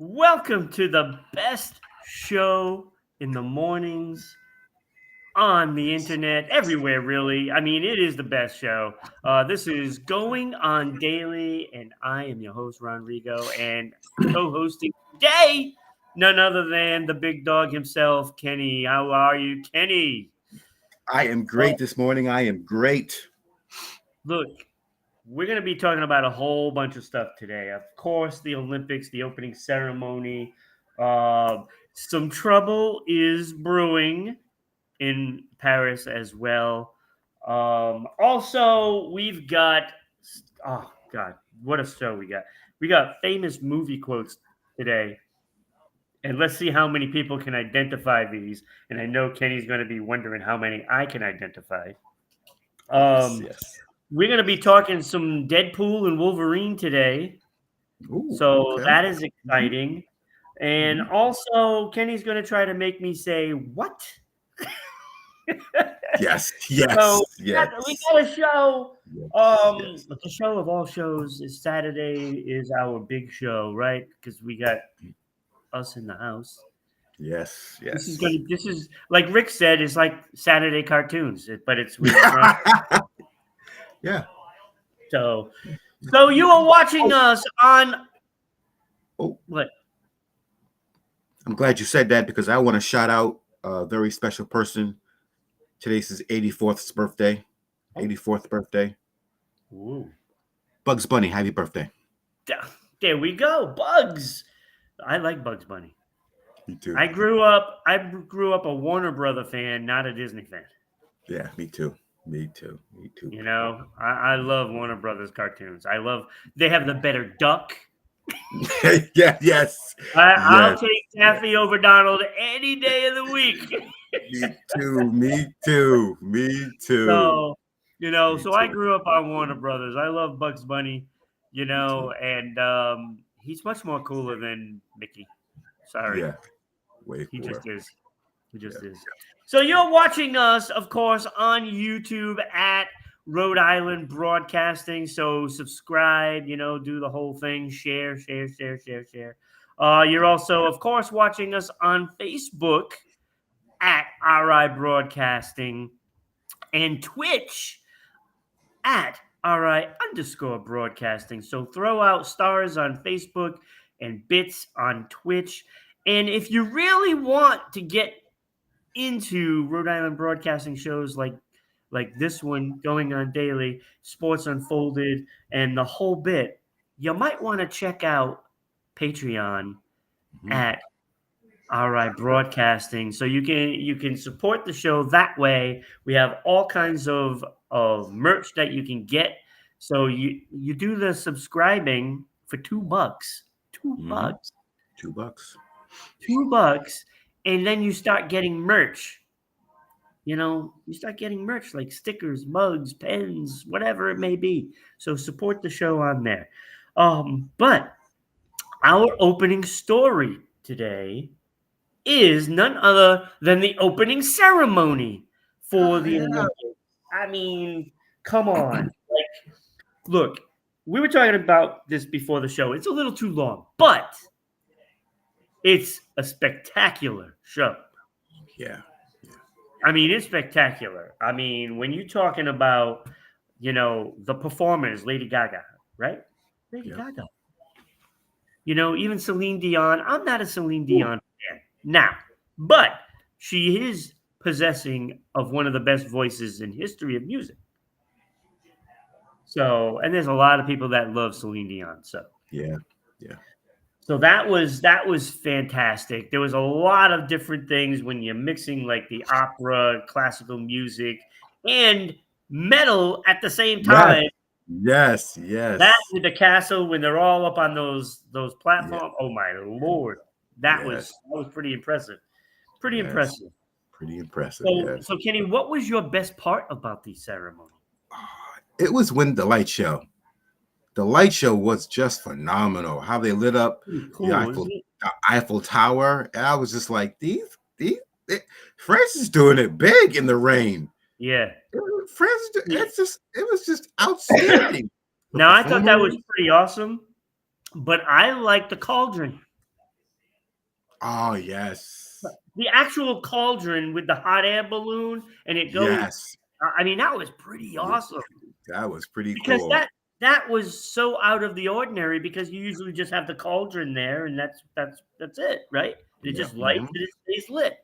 Welcome to the best show in the mornings on the internet, everywhere, really. I mean, it is the best show. This is Going On Daily, and I am your host, Rodrigo, and co hosting today, none other than the big dog himself, Kenny. How are you, Kenny? I am Well, great this morning. I am great. look, we're going to be talking about a whole bunch of stuff today. Of course, the Olympics, the opening ceremony. Some trouble is brewing in Paris as well. Also, we've got, oh, God, what a show we got. We got famous movie quotes today. And let's see how many people can identify these. And I know Kenny's going to be wondering how many I can identify. Yes, Um, yes. we're going to be talking some Deadpool and Wolverine today. Ooh, So okay. that is Mhm, exciting. And mhm. also, Kenny's going to try to make me say, what? Yes, So yes, we yes, got a show. yes, yes, The show of all shows is Saturday is our big show, right? Because we got us in the house. yes, This is yes. gonna. This is like Rick said. It's like Saturday cartoons, but it's with Ron. Yeah. So, so you are watching Oh, us on oh, what? I'm glad you said that because I want to shout out a very special person. Today's his 84th birthday. Oh, 84th birthday. ooh. Bugs Bunny, happy birthday. There we go. Bugs. I like Bugs Bunny. Me too. I grew up a Warner Brother fan, not a Disney fan. Yeah, me too. Me too. Me too. You know, I love Warner Brothers cartoons. I love they have the better duck. Yeah, yes. I'll Yes. take Yes. Taffy over Donald any day of the week. Me too. Me too. Me too. So, Me so I too. grew up on Warner Brothers. I love Bugs Bunny, Me too. and he's much more cooler than Mickey. Sorry, Yeah, way he just cooler. is. He Yeah. just is. So you're watching us, of course, on YouTube at Rhode Island Broadcasting. So subscribe, do the whole thing, share, share, share, share, share. You're also, of course, watching us on Facebook at RI Broadcasting and Twitch at RI_broadcasting. So throw out stars on Facebook and bits on Twitch. And if you really want to get into Rhode Island broadcasting shows like this one going on daily, Sports Unfolded, and the whole bit, you might want to check out Patreon Mhm. at RI Broadcasting, so you can support the show that way. We have all kinds of merch that you can get. So you do the subscribing for $2, two Mhm. bucks, $2. $2, and then you start getting merch. You start getting merch like stickers, mugs, pens, whatever it may be. So support the show on there. But our opening story today is none other than the opening ceremony for Oh the yeah. Olympics. I mean, come on. Like, look, we were talking about this before the show. It's a little too long, but it's a spectacular show. Yeah. I mean, it's spectacular. I mean, when you're talking about, the performers, Lady Gaga, right? Lady Yep. Gaga. Even Celine Dion. I'm not a Celine Ooh. Dion fan now, but she is possessing of one of the best voices in history of music. So, and there's a lot of people that love Celine Dion. So, Yeah. Yeah. so that was fantastic. There was a lot of different things when you're mixing like the opera, classical music, and metal at the same Yes. time. Yes. That Yes. with the castle when they're all up on those Yeah. platforms. Oh my lord, that was Yes. that was pretty impressive. Pretty Yes. impressive. Pretty impressive. So, Yes. so Kenny, what was your best part about the ceremony? It was when the light show. The light show was just phenomenal. How they lit up Pretty the cool, isn't it? Eiffel Tower, and I was just like, these France is doing it big in the rain. Yeah. France, it was just outstanding. The Now I thought that was performers, pretty awesome, but I like the cauldron. Oh yes. The actual cauldron with the hot air balloon, and it goes. Yes. I mean, that was pretty Yeah. awesome That was pretty because cool. that was so out of the ordinary because you usually just have the cauldron there, and that's it, right? It Yeah. just lights and it stays lit.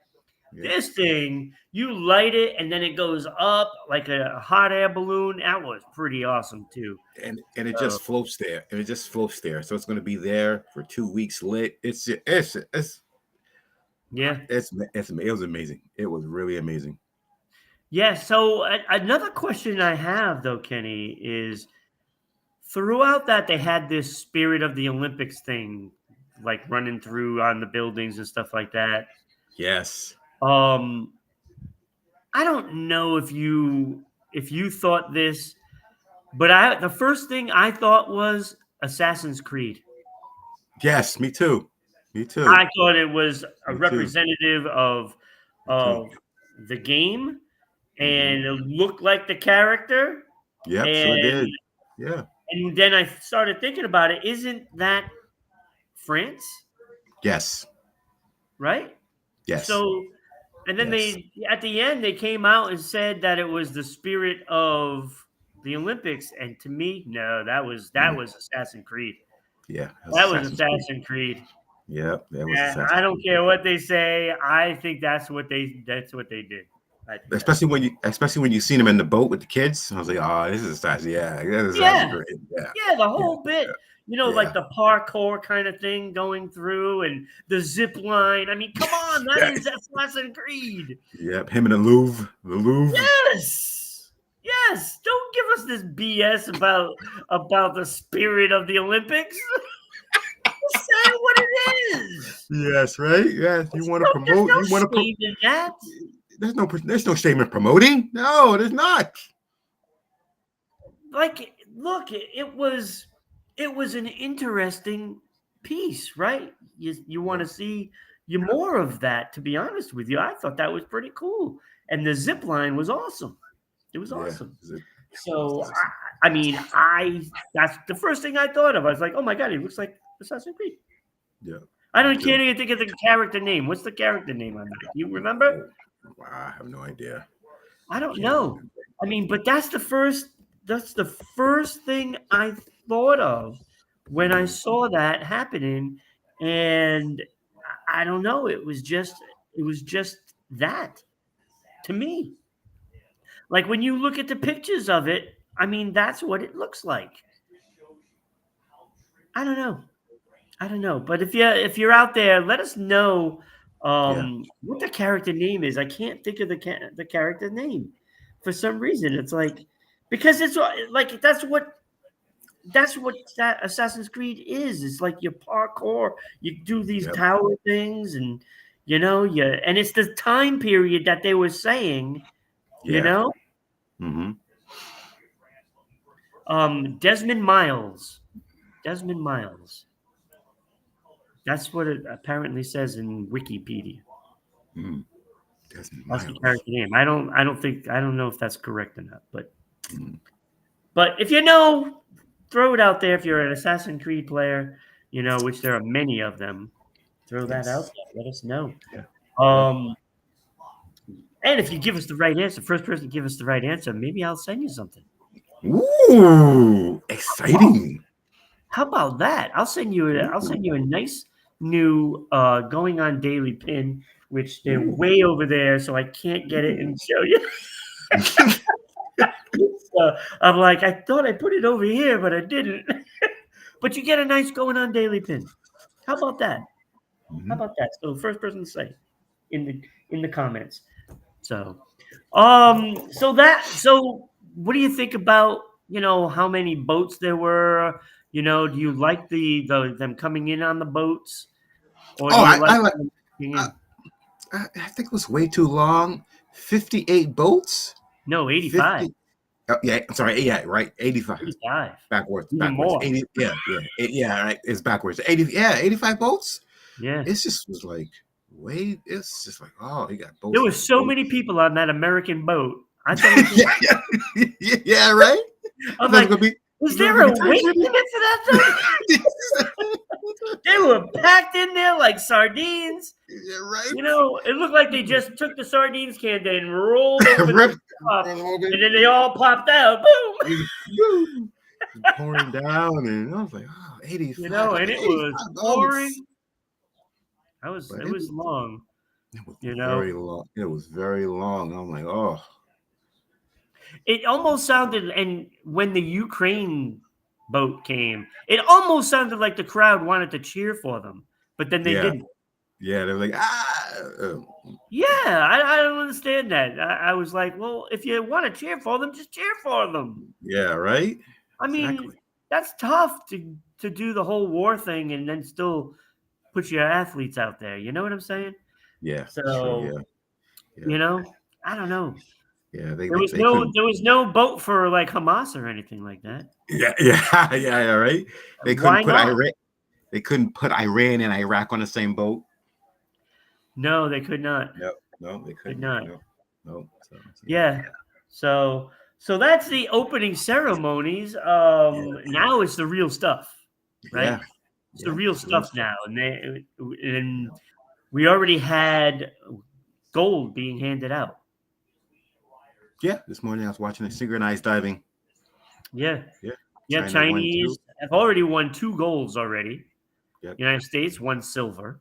Yeah. This thing, you light it and then it goes up like a hot air balloon. That was pretty awesome too. And it So, just floats there. And it just floats there. So it's going to be there for 2 weeks lit. yeah. It was amazing. It was really amazing. Yeah. So another question I have though, Kenny, is throughout that they had this spirit of the Olympics thing, like running through on the buildings and stuff like that. Yes. Um, I don't know if you thought this, but the first thing I thought was Assassin's Creed. Yes, me too. Me too. I thought it was a Me too. representative of Me too. the game, Mhm. and it looked like the character. Yep, sure And did. Yeah. and then I started thinking about it. Isn't that France, Yes. right? Yes. So, and then Yes. they at the end they came out and said that it was the spirit of the Olympics, and to me, no, that was Yeah. Assassin's Creed. Yeah. That was Assassin's Creed. Assassin's Creed. Yep, that was And I Assassin's don't Creed. care what they say. I think that's what they did. I think that's Especially when you seen him in the boat with the kids. I was like, oh, this is Assassin's. Yeah, this is Assassin's yeah, Creed. Yeah. yeah, the Yeah. whole bit. You know, Yeah. like the parkour kind of thing going through and the zip line. I mean, come on, that Yeah. is Assassin's Creed. Yep. Him in the Louvre. The Louvre. Yes. Yes. Don't give us this BS about the spirit of the Olympics. Just say what it is. Yes, right? Yes. You want to There's promote? no You want to shame in that. there's no shame in promoting. No, there's not. Like, look, it was an interesting piece, right? You want to see more of that. To be honest with you, I thought that was pretty cool, and the zip line was awesome. It was Yeah. awesome. So, I mean, that's the first thing I thought of. I was like, oh my god, he looks like Assassin's Creed. Yeah. Can't even think of the character name. What's the character name on that? You remember? I have no idea. I don't know. I mean, but that's the first thing I thought of when I saw that happening, and I don't know. It was just that to me. Like when you look at the pictures of it, I mean, that's what it looks like. I don't know. But if you're out there, let us know what the character name is. I can't think of the character name for some reason. It's like because it's like that's what that Assassin's Creed is. It's like your parkour. You do these tower things, and and it's the time period that they were saying. You know, Mm-hmm. Desmond Miles. Desmond Miles. That's what it apparently says in Wikipedia. Mm. Desmond That's the Miles. character name. I don't know if that's correct or not, but if you know, throw it out there. If you're an Assassin's Creed player, which there are many of them, throw that out there. Let us know. Yeah. And if you give us the right answer, first person to give us the right answer, maybe I'll send you something. Ooh, exciting! How about that? I'll send you a nice new going on daily pin, which they're way over there, so I can't get it and show you. So I'm like, I thought I put it over here, but I didn't. But you get a nice going on daily pin. How about that? Mm-hmm. How about that? So first person to say in the comments. So so what do you think about how many boats there were? Do you like them coming in on the boats, or do you I think it was way too long. 58 boats. No, 85. 50, yeah, I'm sorry. Yeah, right. 85. 85. Backwards. Even more. 80. Yeah. Right. It's backwards. 80. Yeah, 85 boats. Yeah. It's just was like It's just like you got boats. There were so many people on that American boat. I thought. Yeah, right. I'm like, is there a weight limit to that thing? They were were packed in there like sardines. Yeah, right. You know, it looked like they just took the sardines can and rolled open Ripped the top, and then they all popped out. Boom! Boom. Pouring down, and I was like, oh, 85. You know, and it was pouring. It was long. It was You very know, long. It was very long. I'm like, oh. it almost sounded, and when the Ukraine boat came, it almost sounded like the crowd wanted to cheer for them, but then they Yeah. didn't. Yeah, they were like, Yeah, I don't understand that. I was like, well, if you want to cheer for them, just cheer for them. yeah, right? I mean, Exactly. that's tough to do the whole war thing and then still put your athletes out there. You know what I'm saying? Yeah, So, true, yeah. you know, I don't know. Yeah, they couldn't. There was no boat for like Hamas or anything like that. Yeah, right. They couldn't Why put not? Iran. They couldn't put Iran and Iraq on the same boat. No, they could not. No, they couldn't. not. No. Yeah. So that's the opening ceremonies. Now it's the real stuff, right? Yeah. It's the real stuff now, and we already had gold being handed out. Yeah, this morning I was watching the synchronized diving. Yeah. Chinese have already won 2 golds already. Yep. United States 1 silver.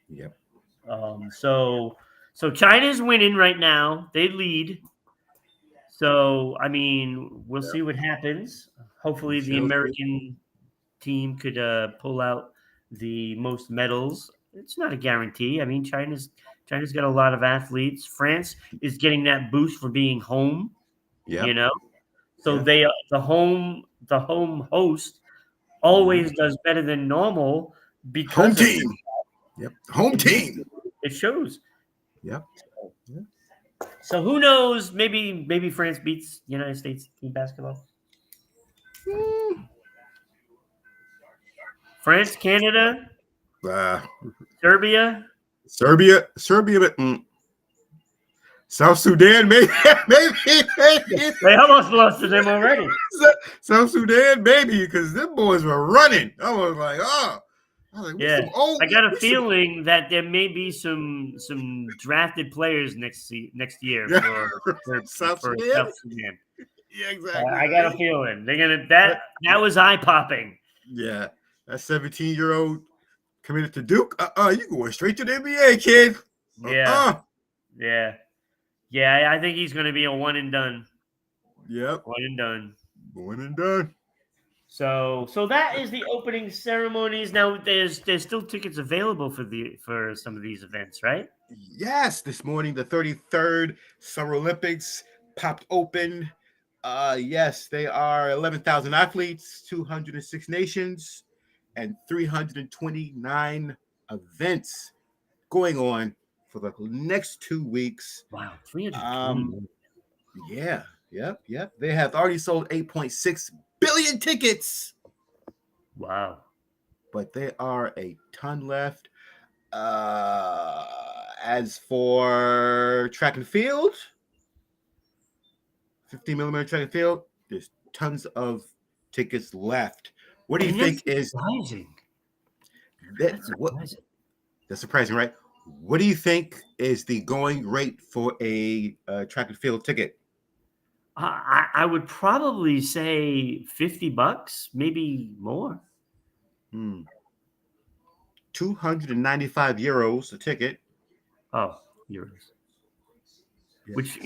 Yep. So China's winning right now. They lead. So I mean, we'll see what happens. Hopefully, the American team could pull out the most medals. It's not a guarantee. I mean, China's got a lot of athletes. France is getting that boost for being home. Yeah. You know, so they the home host always does better than normal because home team. Yep, home team. It shows. Yep. So who knows? Maybe France beats the United States in basketball. France, Canada, Serbia, but South Sudan, maybe. They almost lost to them already. South Sudan, maybe, because them boys were running. I was like, yeah. I got a feeling that there may be some drafted players next year for South Sudan. Yeah, exactly. I got a feeling they're gonna that was eye popping. Yeah, that 17-year-old committed to Duke. You going straight to the NBA, kid. Yeah. I think he's gonna be a one and done. Yep, one and done. So that is the opening ceremonies. Now there's still tickets available for some of these events, right? Yes, this morning the 33rd Summer Olympics popped open. Yes, they are 11,000 athletes, 206 nations, and 329 events going on for the next 2 weeks. Wow, 329. Yep. They have already sold 8.6 billion tickets. Wow. But there are a ton left. As for track and field, 50mm track and field, there's tons of tickets left. What do you think is surprising? That's surprising, right? What do you think is the going rate for a track and field ticket? I would probably say $50, maybe more. 295 euros a ticket. Oh, euros. Yeah. Which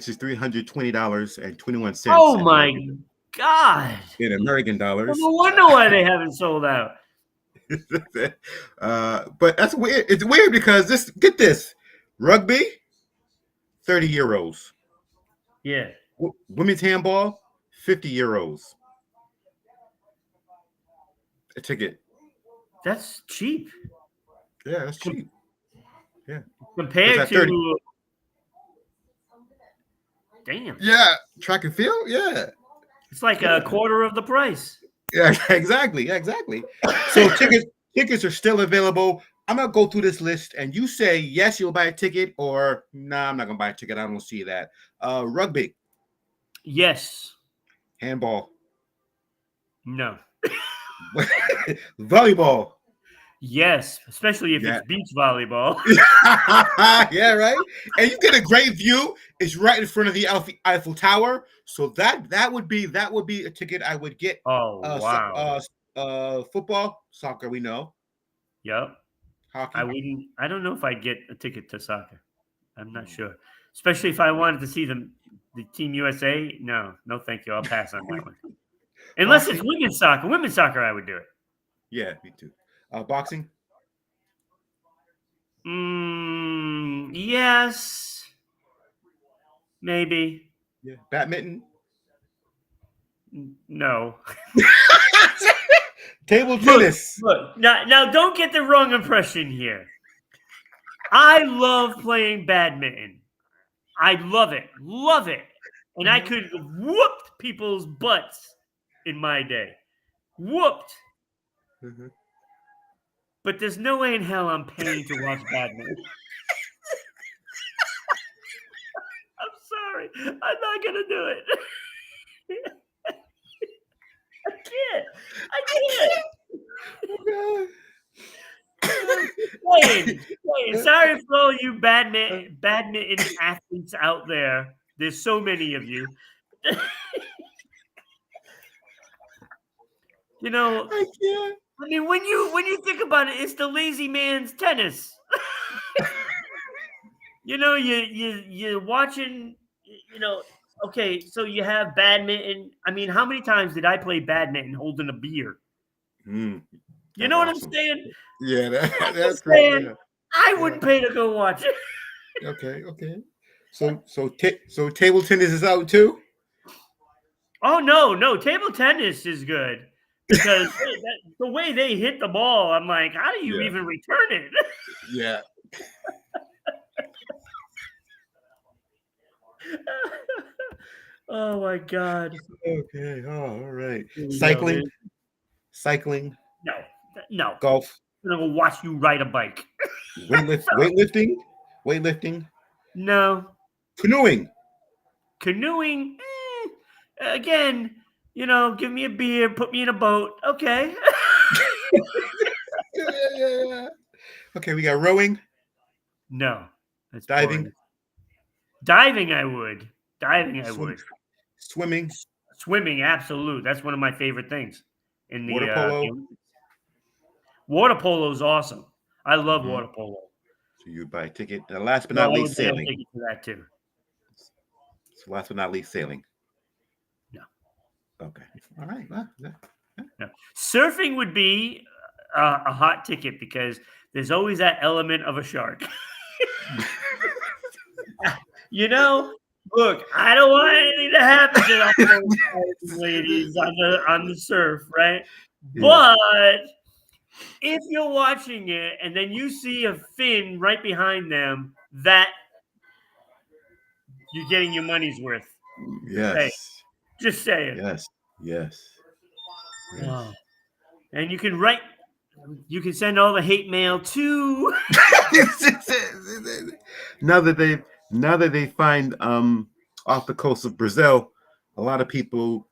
is $320.21. Oh my God! In American dollars. No wonder why they haven't sold out. But that's weird. It's weird because get this, rugby, 30 euros. Yeah. Women's handball, 50 euros. A ticket. That's cheap. Yeah, that's cheap. Yeah. Compared to 30. Damn. Yeah, track and field. Yeah. It's like a quarter of the price. Yeah, exactly. So tickets are still available. I'm gonna go through this list, and you say yes, you'll buy a ticket, or nah, I'm not gonna buy a ticket. I don't see that. Rugby. Yes. Handball. No. Volleyball. Yes, especially if Yeah. it's beach volleyball. Yeah, right. And you get a great view. It's right in front of the Eiffel Tower. So that would be a ticket I would get. Oh, wow. Football, soccer, we know. Yep. Hockey. I don't know if I'd get a ticket to soccer. I'm not Hmm. sure. Especially if I wanted to see the Team USA. No, no, thank you. I'll pass on that one. Unless it's Boxing. women's soccer. Women's soccer, I would do it. Yeah, me too. Boxing. Yes, maybe. Yeah. Badminton. No. Table Look, tennis. look. Now, don't get the wrong impression here. I love playing badminton. I love it, and I could whoop people's butts in my day. Whooped. Mhm. But there's no way in hell I'm paying to watch badminton. I'm sorry. I'm not gonna do it. I can't. I Oh, can't. God. Playing. Sorry for all you badminton athletes out there. There's so many of you. You know, I can't. I mean, when you think about it, it's the lazy man's tennis. You know, you're watching. You know, okay, so you have badminton. I mean, how many times did I play badminton holding a beer? Mm, You that's know what I'm awesome. saying? Yeah, I'm that's just great. saying, Yeah, I yeah. wouldn't pay to go watch it. Okay. So table tennis is out too. Oh no, table tennis is good because the way they hit the ball, I'm like, how do you Yeah, even return it? yeah. Oh my god! Okay. Oh, all right. Here we go. Cycling, No, no. golf, I'm gonna go watch you ride a bike. weightlifting, No, canoeing. canoeing. Again, give me a beer, put me in a boat. Okay. Yeah. Okay, we got rowing, No, that's diving, boring. Diving, I would. Diving, I swim, would. swimming, Swimming, absolute. That's one of my favorite things in water the polo. Olympics. Water polo is awesome. I love Hmm. water polo. So you buy a ticket. And last but So not I least, would pay a sailing. ticket for that too. So last but not least, sailing. No, Okay. All right. Well, no. Surfing would be a hot ticket because there's always that element of a shark. Look, I don't want anything to happen to those ladies on the surf, right? yeah. But if you're watching it and then you see a fin right behind them, that you're getting your money's worth. Hey, Yes. just saying. Yes. Yes. Oh. Yes. And you can send all the hate mail to. now that they find off the coast of Brazil, a lot of people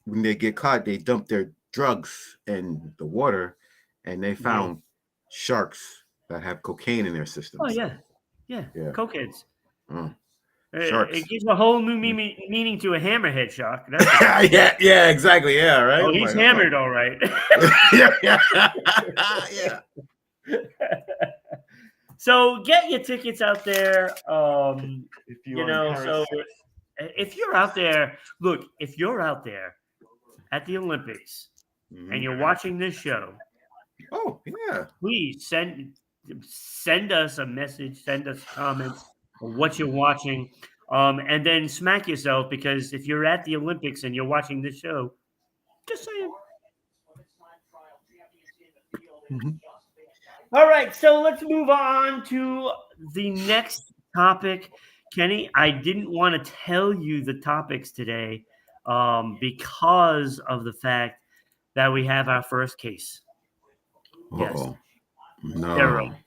when they get caught, they dump their drugs in the water, and they Yeah. found sharks that have cocaine in their Oh systems. yeah, yeah. Yeah. Cokeheads. Sharks. It gives a whole new meaning to a hammerhead shark. Yeah, exactly. Yeah, right. Oh, I'm he's like, hammered, all right. yeah. So get your tickets out there. If you are in Paris. So if you're out there, look, if you're out there at the Olympics and you're watching this show, oh yeah, please send us a message, send us comments of what you're watching, and then smack yourself because if you're at the Olympics and you're watching this show, just saying. Mhm. All right, so let's move on to the next topic. Kenny, I didn't want to tell you the topics today because of the fact that we have our first case. Yes, Uh-oh. steroids.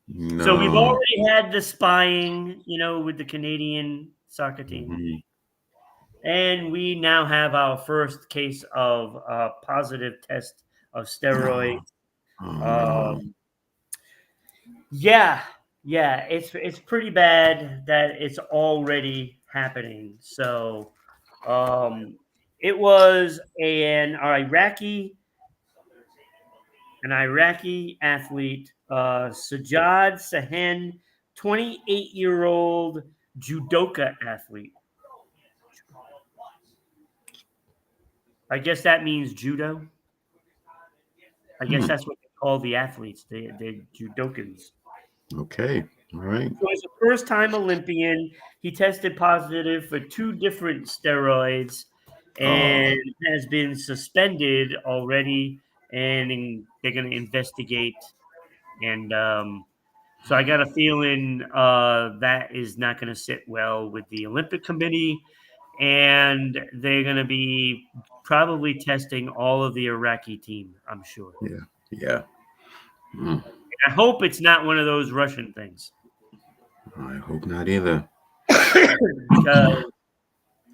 No, So we've no. already had the spying, with the Canadian soccer team. Mhm. And we now have our first case of positive test steroids. No. Yeah, it's pretty bad that it's already happening. So, it was an Iraqi athlete, Sajjad Sahen, 28-year-old judoka athlete. I guess that means judo. I guess that's what they call the athletes, the judokans. Okay. All right. So as a first-time Olympian, he tested positive for 2 different steroids Oh, and has been suspended already, and they're going to investigate. And so I got a feeling that is not going to sit well with the Olympic Committee, and they're going to be probably testing all of the Iraqi team, I'm sure. yeah. Yeah. Mm, I hope it's not one of those Russian things. I hope not either. Because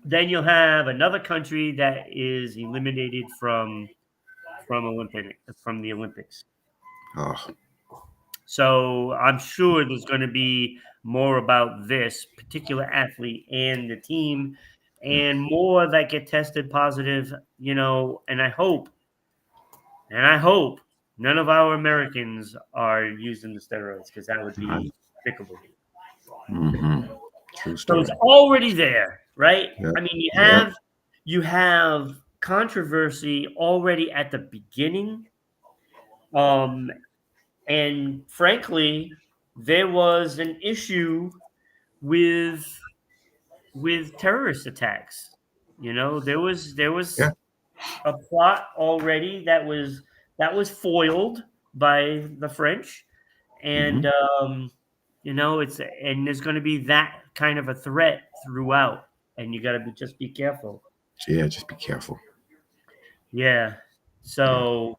then you'll have another country that is eliminated from the Olympics. Oh, So I'm sure there's going to be more about this particular athlete and the team, and more that get tested positive. And I hope none of our Americans are using the steroids, because that would be despicable. True So it's story. already there, right? Yep. I mean, Yep. you have controversy already at the beginning. And frankly, there was an issue with terrorist attacks. There was Yeah. a plot already that was foiled by the French, and there's going to be that kind of a threat throughout, and you got to just be careful. Yeah. Just be careful. Yeah. Yeah. So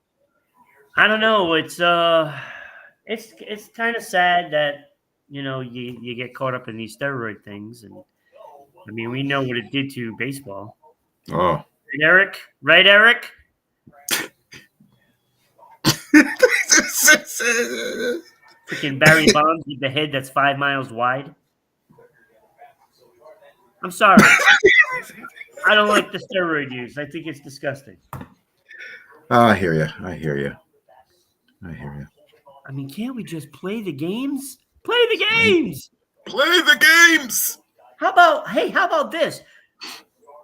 I don't know. It's kind of sad that you get caught up in these steroid things, and I mean, we know what it did to baseball. Oh. Right, Eric? Right, Eric? Freaking Barry Bonds with the head that's 5 miles wide. I'm sorry. I don't like the steroid use. I think it's disgusting. I hear you. I hear you. I hear you. I mean, can't we just play the games? Play the games! Play the games. How about this?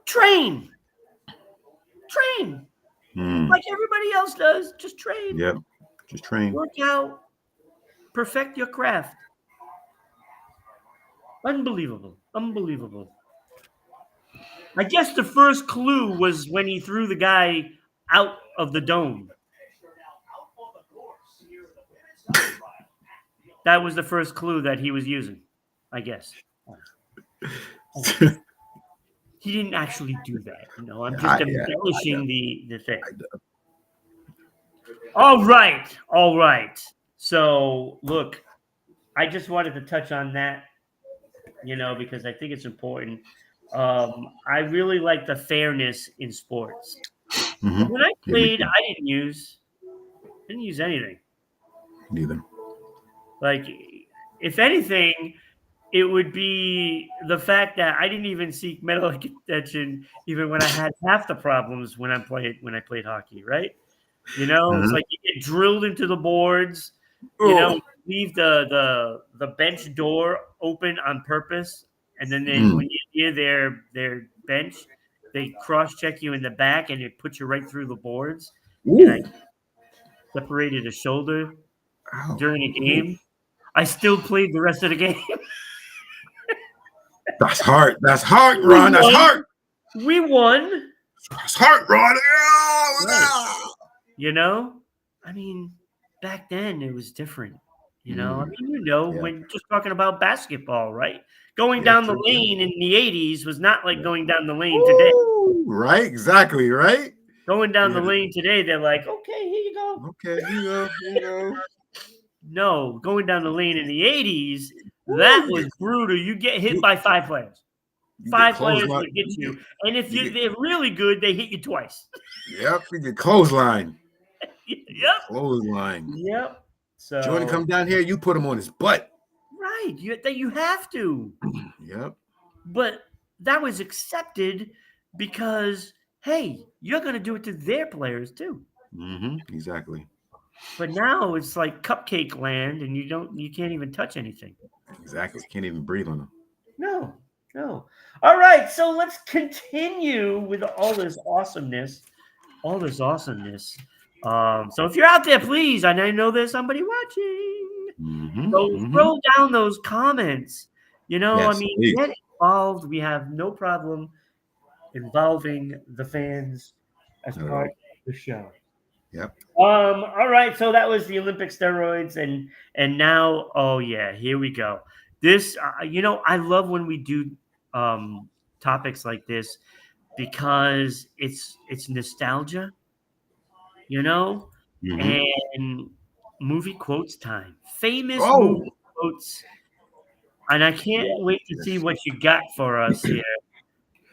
Train. Like everybody else does. Just train. Yep. Just train. Work out. Perfect your craft. Unbelievable. I guess the first clue was when he threw the guy out of the dome. That was the first clue that he was using, I guess. He didn't actually do that. I'm just embellishing the thing. All right. So, look, I just wanted to touch on that, because I think it's important. I really like the fairness in sports. When I played, I didn't use anything. Neither. Like, if anything, it would be the fact that I didn't even seek medical attention even when I had half the problems when I played hockey, right? It's like you get drilled into the boards, leave the bench door open on purpose, and then when you hear their bench, they cross-check you in the back and it puts you right through the boards. And I separated a shoulder during a game. I still played the rest of the game. That's hard. That's hard, Ron. That's hard. We won. That's hard, Ron. Right. I mean, back then it was different. I mean, when just talking about basketball, right? Going down the lane in the 80s was not like going down the lane today. Right, exactly, right? Going down the lane today, they're like, okay, here you go. Okay, here you go. No, going down the lane in the 80s, that was brutal. You get hit by 5 players. 5 players would hit you. And if they're really good, they hit you twice. Yep, you get clothesline. Yeah. Yep. Clothesline. Yep. So Jordan come down here, you put him on his butt. right, you have to. Yep. But that was accepted because hey, you're going to do it to their players too. Exactly. But now it's like cupcake land, and you can't even touch anything. Exactly. Can't even breathe on him. No, no. All right, so let's continue with all this awesomeness. All this awesomeness. So if you're out there, please, and I know there's somebody watching, so throw down those comments. I Yes, mean, please. get involved. We have no problem involving the fans as Not at part all. of the show. Yep. All right, so that was the Olympic steroids, and now, oh yeah, here we go. This, I love when we do topics like this because it's nostalgia, you know, and movie quotes time, famous Oh, movie quotes, and I can't wait to see yes. what you got for us here.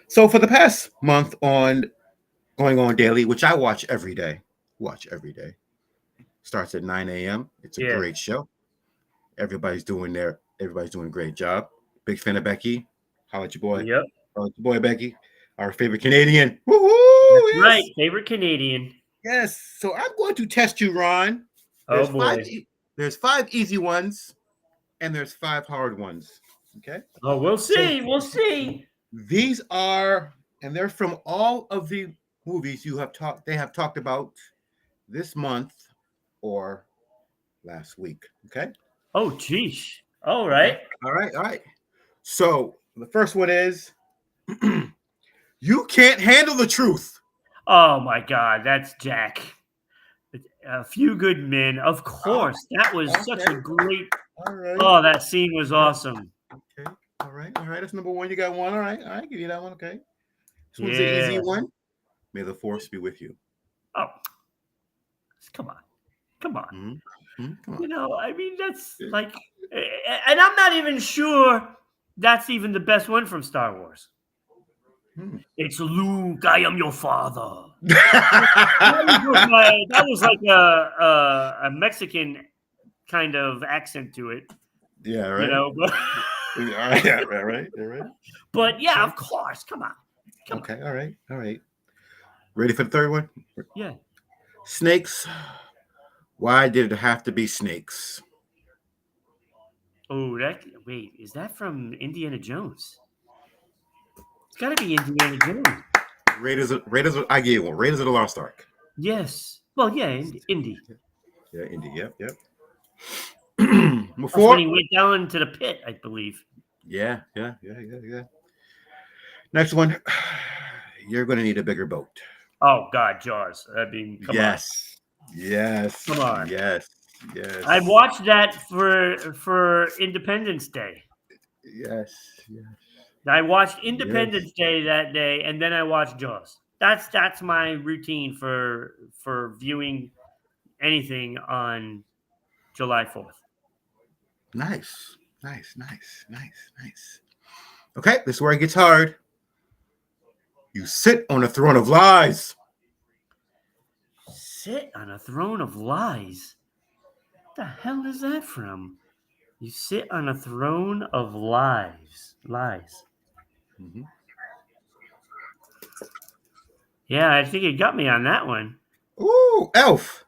So for the past month on Going On Daily, which I watch every day, starts at 9 a.m. It's a Yeah, great show. Everybody's doing a great job. Big fan of Becky. Holla at your boy. yep, Holla at your boy Becky. Our favorite Canadian. Woohoo! that's right. Yes. Favorite Canadian. Yes. So I'm going to test you, Ron. Oh There's boy. there's 5 easy ones and there's 5 hard ones. Okay. Oh, we'll So see. We'll see. these are, and they're from all of the movies they have talked about this month or last week. Okay. Oh, geez. All Okay. right. All right. All right. So the first one is you can't handle the truth. Oh my God, that's Jack. A Few Good Men. Of course, that was such Okay. a great. All right. Oh, that scene was awesome. Okay. All right. All right. That's number one. You got one. All right. All right. Give you that one. Okay. This one's the easy Yeah. one. May the force be with you. Oh, come on, come on. Come on. I mean, that's like, and I'm not even sure that's even the best one from Star Wars. Hmm. It's Luke. I am your father. That was like a Mexican kind of accent to it, Yeah. Right. But All right. Yeah. Right. All right. but yeah, Okay. of course. Come on. Okay. All right. All right. Ready for the third one? Yeah. Snakes. Why did it have to be snakes? Oh, wait, is that from Indiana Jones? It's got to be Indiana Jones. Raiders. I gave one. Raiders of the Lost Ark. Yes. Well, yeah, Indy. Yeah. Indy. Yep. Yep. That's when Before. he went down to the pit, I believe. Yeah. Next one. You're going to need a bigger boat. Oh God, Jaws. I mean, come on. Yes. Come on. Yes. I watched that for Independence Day. Yes. I watched Independence Day that day, and then I watched Jaws. That's my routine for viewing anything on July 4th. Nice. Okay, this is where it gets hard. You sit on a throne of lies. Sit on a throne of lies? What the hell is that from? You sit on a throne of lies. Yeah, I think you got me on that one. Ooh, Elf.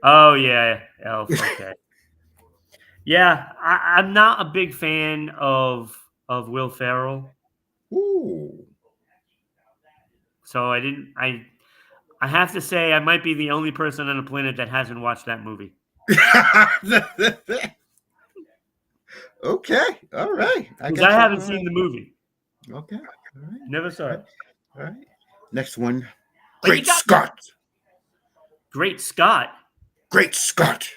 Oh yeah, Elf. Okay. Yeah, I'm not a big fan of Will Ferrell, Ooh. so I have to say I might be the only person on the planet that hasn't watched that movie. Okay. All right. Because I haven't seen the movie. Okay. All right. Never saw it. All right. Next one. But Great Scott. Great Scott. Great Scott.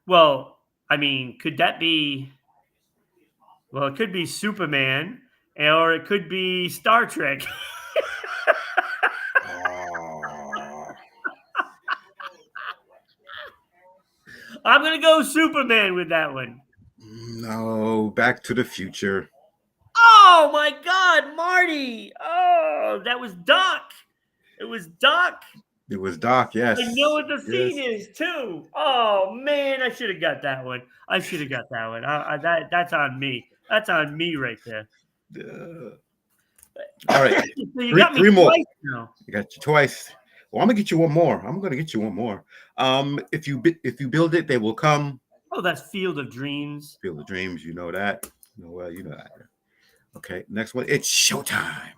Well, I mean, could that be? Well, it could be Superman, or it could be Star Trek. I'm gonna go Superman with that one. No, Back to the Future. Oh my God, Marty! Oh, that was Doc. It was Doc. It was Doc. Yes. I know what the Yes. scene is too. Oh man, I should have got that one. That's on me. That's on me right there. All right. So you got me Three more. twice now. I got you twice. Well, I'm gonna get you one more. If you build it, they will come. Oh, that's Field of Dreams. Field of Dreams. You know that. You know that. Okay. Next one. It's showtime.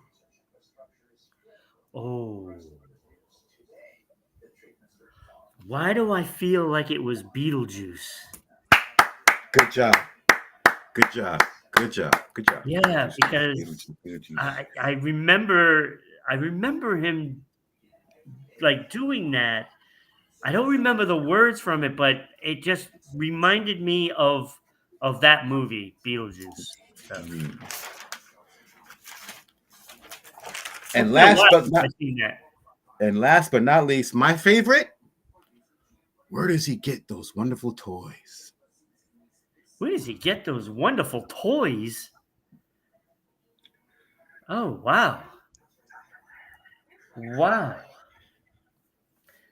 Oh. Why do I feel like it was Beetlejuice? Good job. Good job. Good job. Good job. Yeah, because I remember him like doing that. I don't remember the words from it, but it just reminded me of that movie, Beetlejuice. So. And last but not least, my favorite. Where does he get those wonderful toys? Where does he get those wonderful toys? Oh, wow. Wow.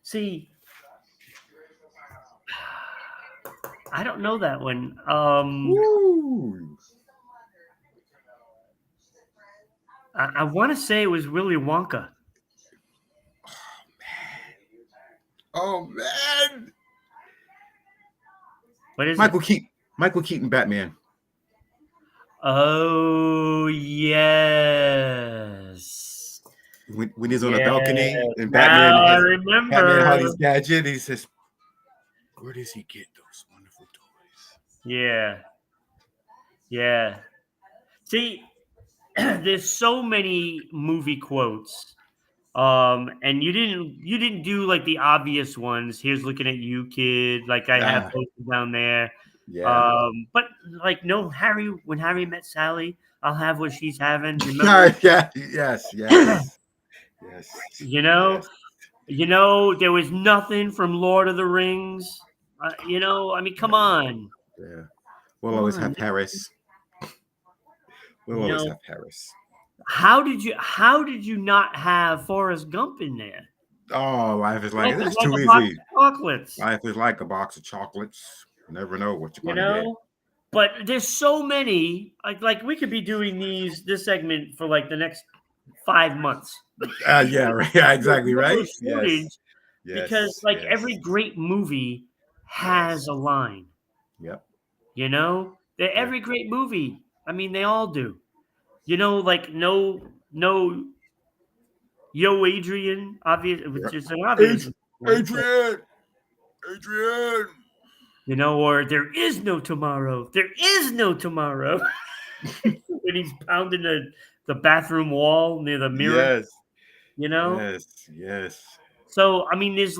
See, I don't know that one. I want to say it was Willy Wonka. Oh man! What is Michael Keaton, Batman. Oh yes. When he's on a balcony and I remember. Batman had his gadget. He says, "Where does he get those wonderful toys?" Yeah. Yeah. See, there's so many movie quotes. And you didn't do like the obvious ones. Here's looking at you, kid. Like I have posted down there. Yeah. But like no Harry, when Harry met Sally, I'll have what she's having. Remember? Yeah. Yes. Yes. You know, there was nothing from Lord of the Rings. I mean, come on. Yeah. We'll always have Harris. How did you not have Forrest Gump in there? Oh, life is like that's too easy. Chocolates. Life is like a box of chocolates. You never know what you're gonna get. But there's so many. Like we could be doing this segment for like the next 5 months. Yeah, right. Yeah, exactly, right. Yes. Because every great movie has a line. Yep. Every great movie. I mean, they all do. Like no, Yo, Adrian, obvious, which is an obvious. Adrian. Or there is no tomorrow. There is no tomorrow. When he's pounding the bathroom wall near the mirror. Yes. Yes. So I mean, there's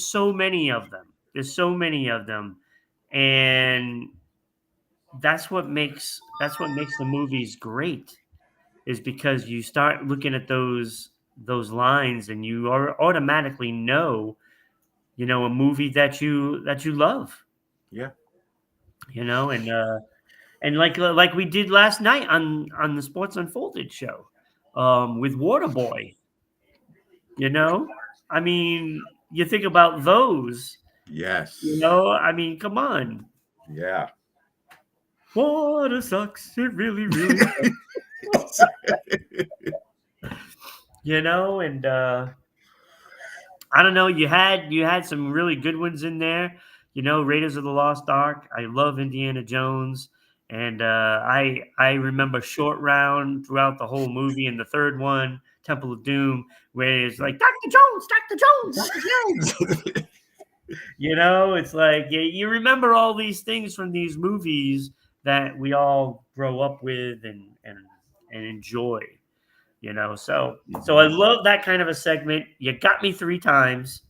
so many of them. And that's what makes the movies great. Is because you start looking at those lines and you automatically know, a movie that you love. Yeah. And like we did last night on the Sports Unfolded show, with Waterboy. I mean, you think about those. Yes. I mean, come on. Yeah. Water sucks. It really, really sucks. And I don't know. You had some really good ones in there. Raiders of the Lost Ark. I love Indiana Jones, and I remember Short Round throughout the whole movie, and the third one, Temple of Doom, where it's like Dr. Jones. It's like you remember all these things from these movies that we all grow up with and enjoy. So I love that kind of a segment. You got me 3 times.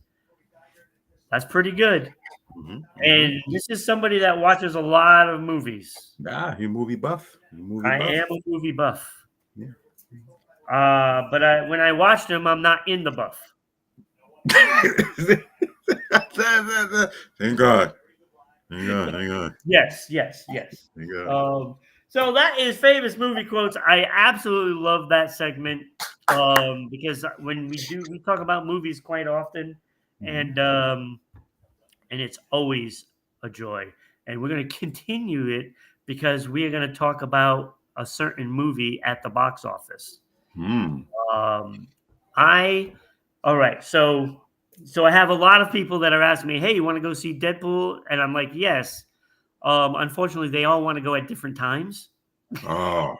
That's pretty good. Mm-hmm. And this is somebody that watches a lot of movies. You're a movie buff. I am a movie buff. Yeah. But when I watch them, I'm not in the buff. Thank God. Yes. Thank God. So that is famous movie quotes. I absolutely love that segment. Because when we talk about movies quite often, Mhm. and it's always a joy. And we're going to continue it because we are going to talk about a certain movie at the box office. Hmm. Um, I, all right. So I have a lot of people that are asking me, "Hey, you want to go see Deadpool?" And I'm like, "Yes." Unfortunately, they all want to go at different times. Oh.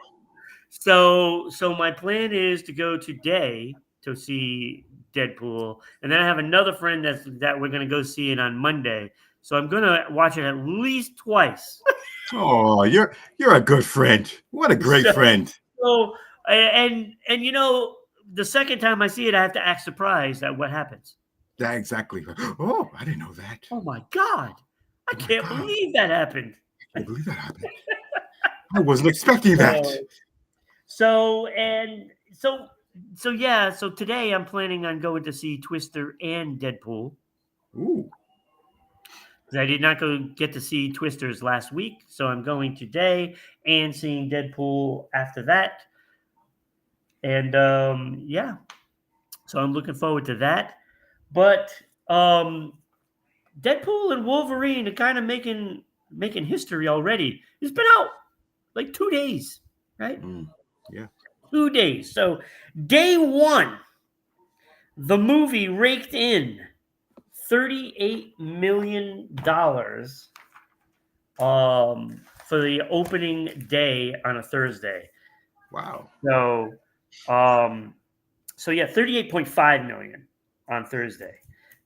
So my plan is to go today to see Deadpool, and then I have another friend that we're gonna go see it on Monday. So I'm gonna watch it at least twice. Oh, you're a good friend. What a great So, friend. so and the second time I see it, I have to act surprised at what happens. Yeah, exactly. Oh, I didn't know that. Oh my god! I Oh my can't God. believe that happened. I can't believe that happened. I wasn't expecting that. Uh, so and so so yeah. So today I'm planning on going to see Twister and Deadpool. Ooh. Because I did not go get to see Twisters last week, so I'm going today and seeing Deadpool after that. And yeah, so I'm looking forward to that. But um, Deadpool and Wolverine are kind of making history already. It's been out like 2 days, right? Mm. Yeah. 2 days. So day one, the movie raked in $38 million for the opening day on a Thursday. Wow. So um so yeah, 38.5 million on Thursday.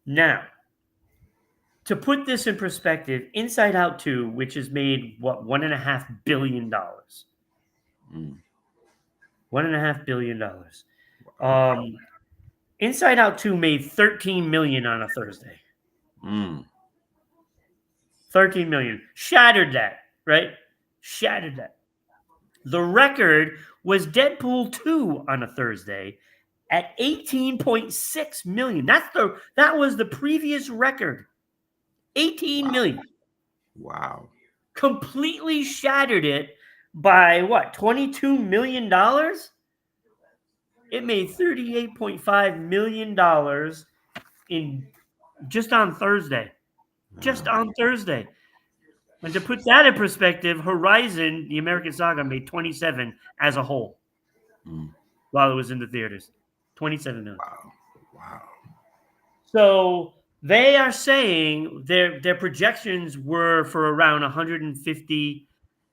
Now, to put this in perspective, Inside Out 2, which has made what $1.5 billion. Mm. $1.5 billion. Wow. Inside Out 2 made 13 million on a Thursday. Mm. 13 million. Shattered that, right? Shattered that. The record was Deadpool 2 on a Thursday at 18.6 million. That was the previous record. 18 Wow. million. Wow. Completely shattered it by what? $22 million? It made $38.5 million in just on Thursday. Just Wow. on Thursday. And to put that in perspective, Horizon, the American Saga, made 27 as a whole Mm. while it was in the theaters. 27 million. Wow. Wow. So they are saying their projections were for around 150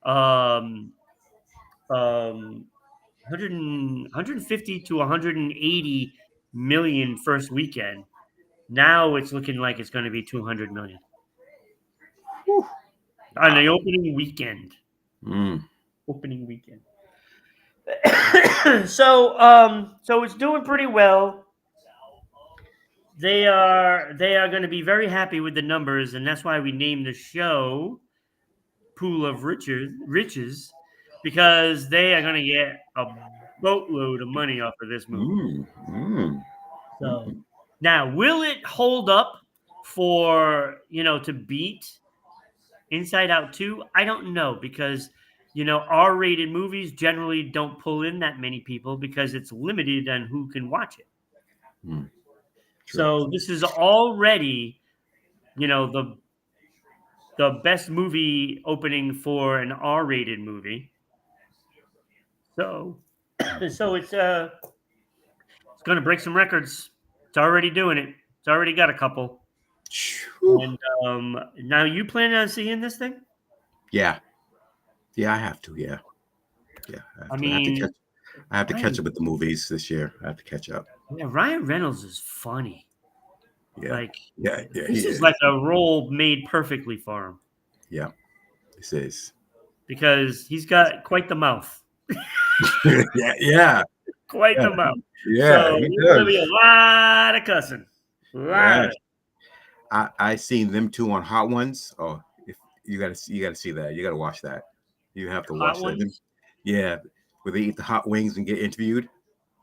um 100 150 to 180 million first weekend. Now it's looking like it's going to be 200 million Whew. on the Wow. opening weekend. Mm. Opening weekend. So it's doing pretty well. They are going to be very happy with the numbers, and that's why we named the show "Pool of Riches," because they are going to get a boatload of money off of this movie. Mm. Mm. So now, will it hold up for to beat Inside Out 2? I don't know because R-rated movies generally don't pull in that many people because it's limited on who can watch it. Mm. True. So this is already, the best movie opening for an R-rated movie. So so it's going to break some records. It's already doing it. It's already got a couple. Whew. And now you plan on seeing this thing? Yeah. Yeah, I have to. Yeah. Yeah, I have I to. I have to mean, catch. I have to catch Ryan, up with the movies this year. I have to catch up. yeah, Ryan Reynolds is funny. Yeah. Like Yeah. Yeah. He this is is. like a role made perfectly for him Yeah. This is. because he's got quite the mouth. Yeah. Yeah. Quite Yeah. the mouth. So Yeah. He there's gonna does. be a lot of cussing. A lot of Yes. it. I seen them two on Hot Ones. Oh, if you gotta see that. You gotta watch that. You have to Hot watch that. ones. Yeah, where they eat the hot wings and get interviewed.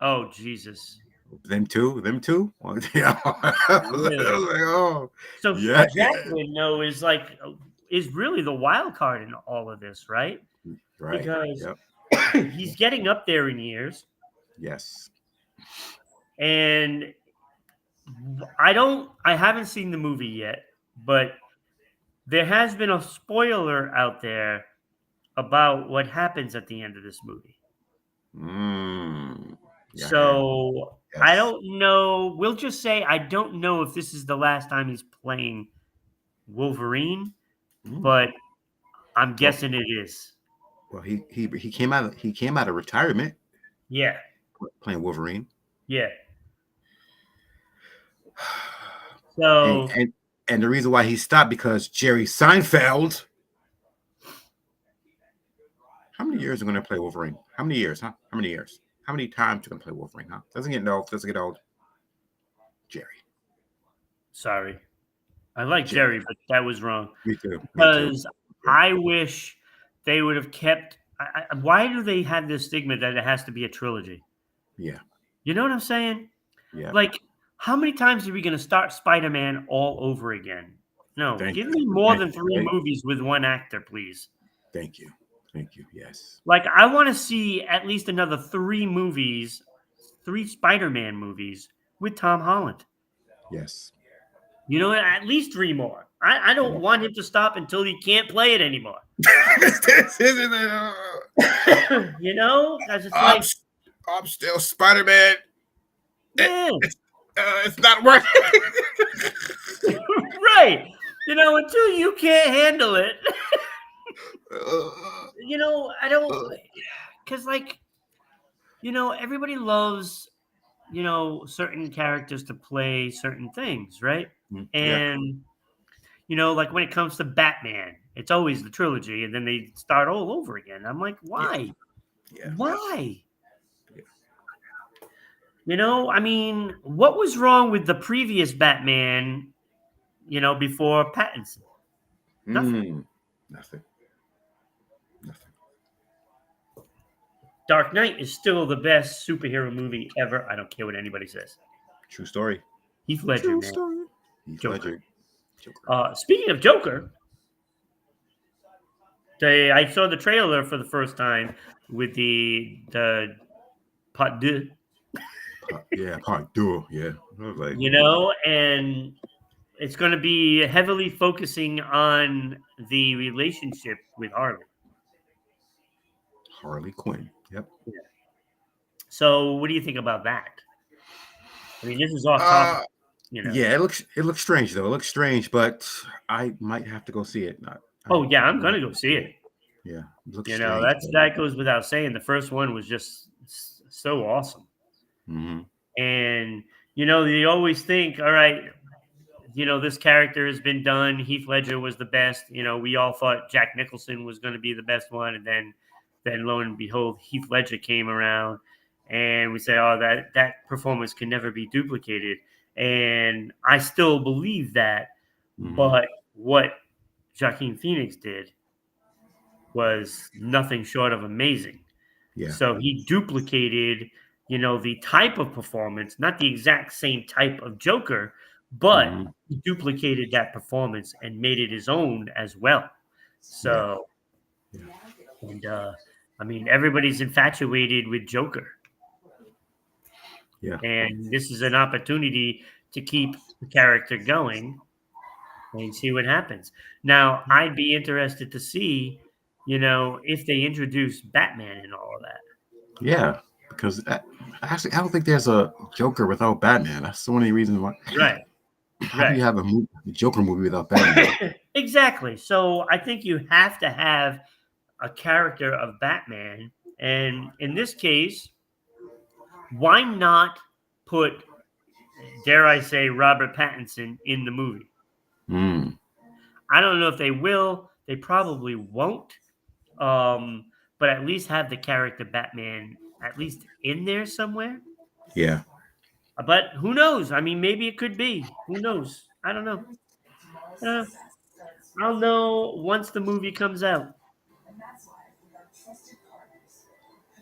Oh Jesus. Them two. Them two. Yeah. I was like, Really? oh, So yeah. Hugh Jackman, though, is really the wild card in all of this, right? Right. Because Yep. he's getting up there in years. Yes. And I haven't seen the movie yet, but there has been a spoiler out there about what happens at the end of this movie. Mm. Yeah, I heard. So I Yes. don't know. We'll just say I don't know if this is the last time he's playing Wolverine, Mm. but I'm Well, guessing it is. well, he came out of retirement Yeah. playing Wolverine. Yeah. and So and and the reason why he stopped because Jerry Seinfeld. How many years are going to play Wolverine? How many years, huh? How many years? How many times you going to play Wolverine, huh? Doesn't get old. Doesn't get old. Jerry. sorry. I like Jerry. Jerry, but that was wrong. Me too. Me too. Because I wish they would have kept. Why do they have this stigma that it has to be a trilogy? Yeah. You know what I'm saying? Yeah. Like, how many times are we going to start Spider-Man all over again? No, Thank give you. me more Thank than you. three movies with one actor, please. Thank you. Thank you. Yes. Like, I want to see at least another three movies, three Spider-Man movies with Tom Holland. Yes. You know, at least three more. I don't want him to stop until he can't play it anymore. You know, because it's I'm, like, I'm still Spider-Man. yeah, It's not working. right. You know, until you can't handle it, you know, I don't, because like, you know, everybody loves, you know, certain characters to play certain things, right? Yeah. And, you know, like when it comes to Batman, it's always the trilogy, and then they start all over again. I'm like, Yeah. why? Yeah. Why? Yeah. You know, I mean, what was wrong with the previous Batman, you know, before Pattinson? Nothing. Nothing. Nothing. Dark Knight is still the best superhero movie ever. I don't care what anybody says. True story. Heath Ledger, True man. story. Heath Joker. Ledger. Joker. Speaking of Joker, I saw the trailer for the first time with the part deux, Yeah, part two. Yeah. I was like, you know, and it's going to be heavily focusing on the relationship with Harley. Harley Quinn. Yep. Yeah. So, what do you think about that? I mean, this is off topic, Uh you know. yeah, it looks strange though. It looks strange, but I might have to go see it. Oh yeah, I'm going to go see it. Yeah, it looks You know, strange. that goes without saying. The first one was just so awesome. Mm-hmm. And, you know, you always think, all right, you know, this character has been done. Heath Ledger was the best. You know, we all thought Jack Nicholson was going to be the best one. And then lo and behold, Heath Ledger came around and we said, oh, that performance can never be duplicated. And I still believe that. Mm-hmm. But what Joaquin Phoenix did was nothing short of amazing. Yeah. So he duplicated, you know, the type of performance, not the exact same type of Joker, but Mm-hmm. he duplicated that performance and made it his own as well. Yeah. So, Yeah. and I mean, everybody's infatuated with Joker, Yeah. and this is an opportunity to keep the character going and see what happens. Now, I'd be interested to see, you know, if they introduce Batman and all of that. Yeah. Because actually, I don't think there's a Joker without Batman. That's the only reason why. Right, How do right. you have a Joker movie without Batman? Exactly. So I think you have to have a character of Batman. And in this case, why not put, dare I say, Robert Pattinson in the movie? Mm. I don't know if they will. They probably won't. But at least have the character Batman at least in there somewhere. Yeah. But who knows? I mean, maybe it could be. Who knows? I don't know. Uh, I'll know once the movie comes out.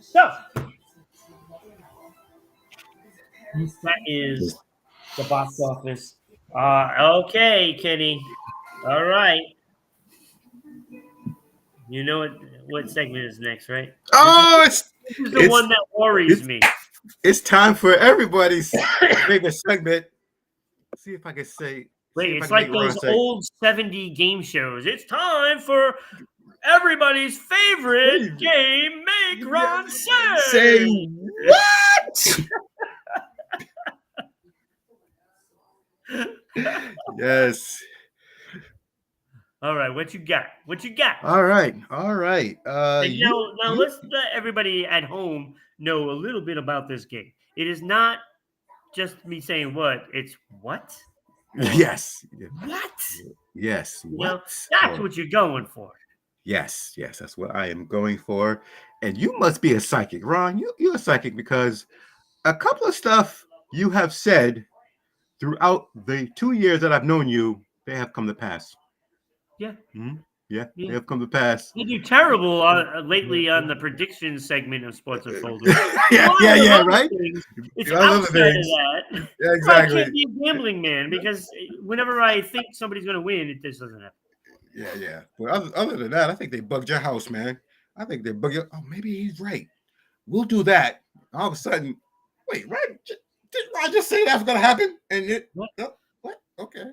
So that is the box office. Okay, Kenny. All right. You know what segment is next, right? This is Oh, this is the it's one that worries it's me. It's time for everybody's favorite segment. See if I can say. See Wait, if I it's can make like Ron those say. old 70 game shows. It's time for everybody's favorite game. Make Ron Say say. what? Yes. All right, what you got? What you got? All right. All right. And now You. let's let everybody at home know a little bit about this game. It is not just me saying what, it's what? Or Yes. what? Yes. You know, What? that's Or what you're going for. yes. Yes. That's what I am going for. And you must be a psychic, Ron. You're a psychic because a couple of stuff you have said throughout the 2 years that I've known you, they have come to pass. Yeah. Mhm. Yeah, they Yeah. have come to pass. You do terrible lately on the prediction segment of Sports Unfolded. A Yeah, lot yeah, of yeah, other right? things, it's Other outside of things. that. Yeah, So I exactly. can't be a gambling man because whenever I think somebody's going to win, it just doesn't happen. Yeah, yeah. But other than that, I think they bugged your house, man. I think they bugged your. Oh, maybe he's right. We'll do that. All of a sudden, wait, right? Did I just say that's gonna happen? And it, What? oh, what? Okay,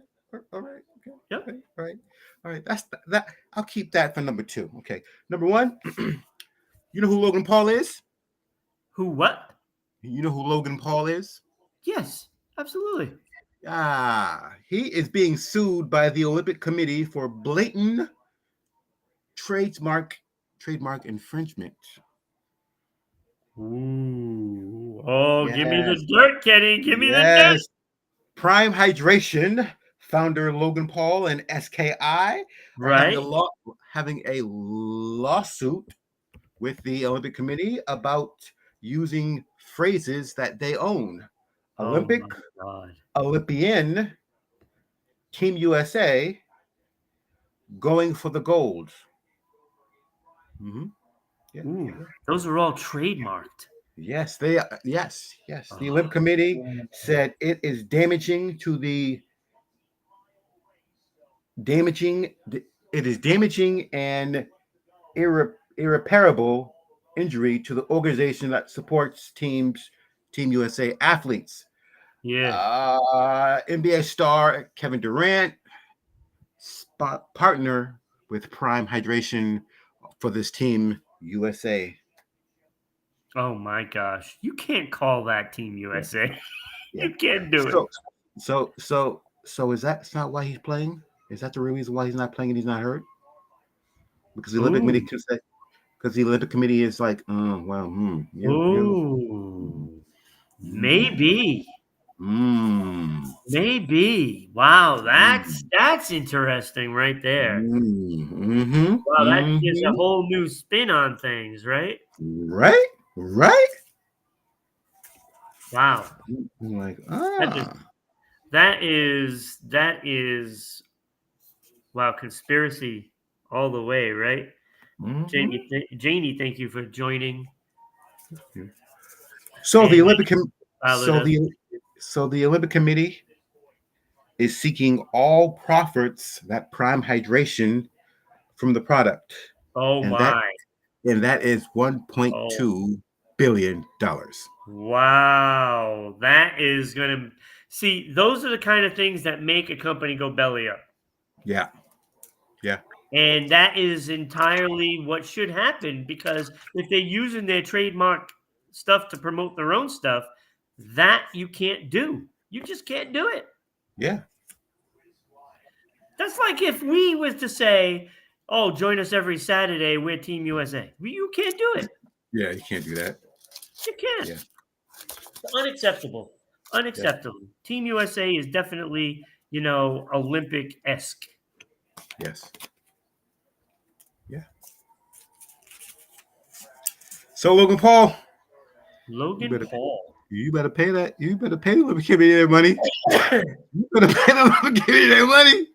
all right, okay, Yep. okay, all right, all right. That's that. I'll keep that for number two. Okay, number one. You know who Logan Paul is? Who, what? You know who Logan Paul is? Yes, absolutely. He is being sued by the Olympic Committee for blatant trademark infringement. Ooh. Oh, give me Yes, the dirt, Kenny. Give me the dirt. yes. Prime Hydration founder Logan Paul and SKI are Right? having a lawsuit with the Olympic Committee about using phrases that they own. Oh, Olympic, my God. Olympian, Team USA, going for the gold. Mm-hmm. Yeah, Ooh, yeah. those are all trademarked. Yes, they. Yes, yes. The Oh, Olympic Committee said it is damaging to the damaging. It is damaging and irreparable injury to the organization that supports Team USA athletes. yeah. NBA star Kevin Durant partner with Prime Hydration for this Team USA. Oh, my gosh. You can't call that Team Yeah, USA. yeah. You can't do it. So is that not why he's playing? Is that the real reason why he's not playing and he's not hurt? Because the Olympic Committee Ooh. can say, because the Olympic Committee is like, Ooh. mm, Maybe. mm, Maybe. Wow, mm, that's interesting right there. mm-hmm, Wow, that gives a mm-hmm. whole new spin on things, right? Right, right. Wow. I'm like, That is that is wow, conspiracy all the way, right? mm-hmm. Janie, thank you for joining So the and Olympic, followed so us. the Olympic Committee is seeking all profits that Prime Hydration from the product, Oh and that my. is Oh 1.2 billion. wow. That is gonna see, those are the kind of things that make a company go belly up. Yeah, yeah, And that is entirely what should happen because if they're using their trademark stuff to promote their own stuff, that you can't do. You just can't do it. yeah, That's like if we was to say, "Oh, join us every Saturday. We're Team USA." You can't do it. yeah. You can't do that. You can't. Yeah, It's unacceptable. yeah, Unacceptable. Team USA is definitely, Olympic esque. yes, yeah. So Logan Paul, you Logan better Paul. you better pay that. You better pay the Olympic Committee their money. You better pay the Olympic Committee their money.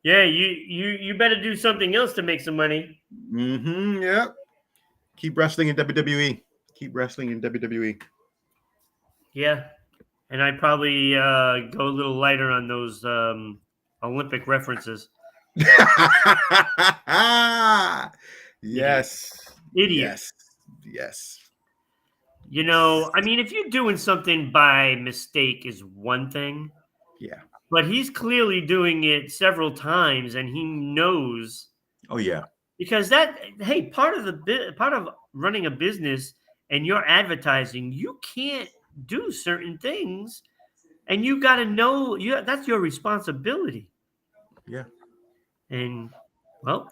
Yeah, you better do something else to make some money. Mm-hmm. Yeah. Keep wrestling in WWE. Keep wrestling in WWE. Yeah, and I'd probably go a little lighter on those Olympic references. Idiot, Yes. idiot. Yes. Yes. I mean, if you're doing something by mistake is one thing, Yeah. but he's clearly doing it several times and he knows Oh yeah. because hey, part of running a business and your advertising, you can't do certain things and you got to know that's your responsibility. Yeah. And well,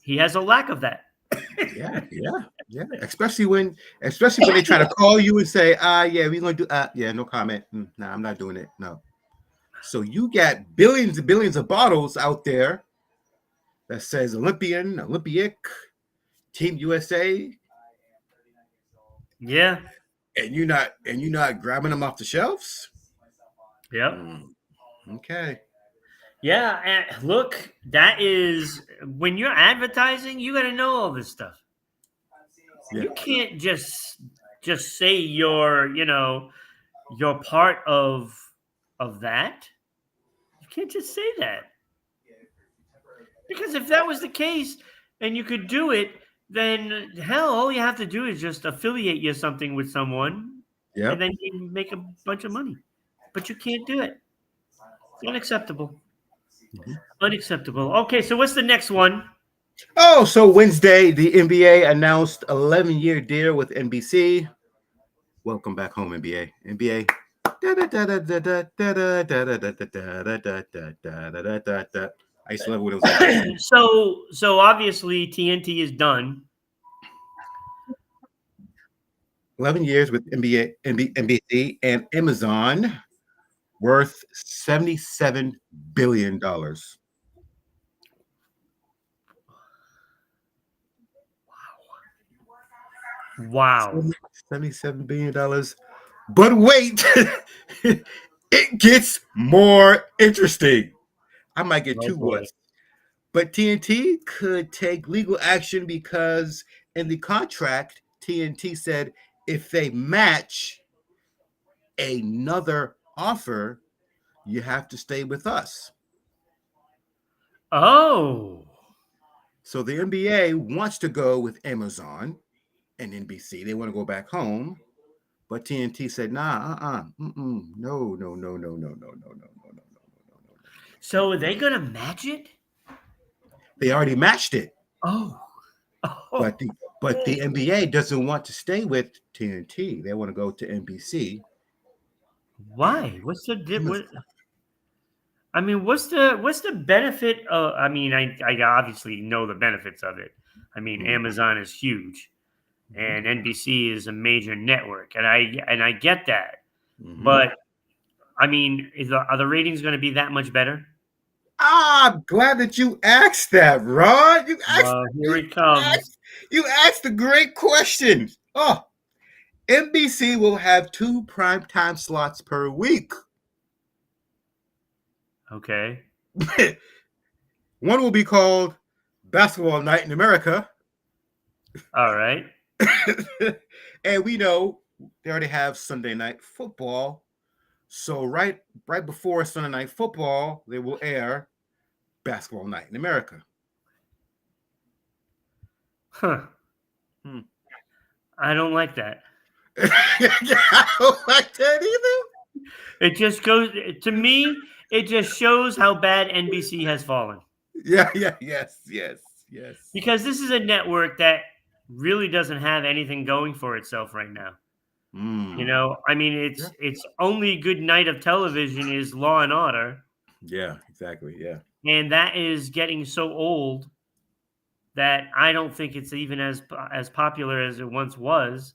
he has a lack of that. Yeah. Yeah. Yeah. Especially when they try to call you and say, yeah, we're gonna do yeah, no comment. Nah, I'm not doing it. No. So you got billions and billions of bottles out there that says Olympian, Olympic, Team USA, Yeah. and you're not grabbing them off the shelves. Yep. Mm, okay. Yeah, and look, that is when you're advertising, you got to know all this stuff. Yeah. You can't just say you're part of that. You can't just say that. Because if that was the case and you could do it, then hell, all you have to do is just affiliate you something with someone and Yep. then you make a bunch of money. But you can't do it. Unacceptable. Mhm. Unacceptable. Okay, so what's the next one? Oh, so Wednesday, the NBA announced 11-year deal with NBC. Welcome back home, NBA. NBA. I used to love when it was like that. So obviously TNT is done. 11 years with NBA, NBC, and Amazon, worth $77 billion. Wow. $77 billion. But wait, it gets more interesting. I might get Oh two boy. whats. But TNT could take legal action because in the contract, TNT said if they match another offer, you have to stay with us. Oh. So the NBA wants to go with Amazon and NBC. They want to go back home. But TNT said, nah, no, no, no, no, no, no, no, no, no, no, no, no, no, So are no. they gonna match it? They already matched it. Oh. But Oh. the NBA doesn't want to stay with TNT. They want to go to NBC and Why? What's the what? Amazon. I mean, what's the benefit of? I mean, I obviously know the benefits of it. I mean, Mm, Amazon is huge, mhm, and NBC is a major network, and I get that. mhm. But I mean, are the ratings going to be that much better? I'm glad that you asked that, Ron. Well, here it comes. You asked a great question. Oh, NBC will have two primetime slots per week. Okay. One will be called Basketball Night in America. All right. And we know they already have Sunday Night Football. So right before Sunday Night Football, they will air Basketball Night in America. Huh. Hmm. I don't like that. I don't like that either. It just goes to me. It just shows how bad NBC has fallen Yeah, yeah, yes, yes, yes. because this is a network that really doesn't have anything going for itself right now. Mm. I mean, Yeah, it's only good night of television is Law and Order, yeah, exactly. Yeah. and that is getting so old that I don't think it's even as popular as it once was.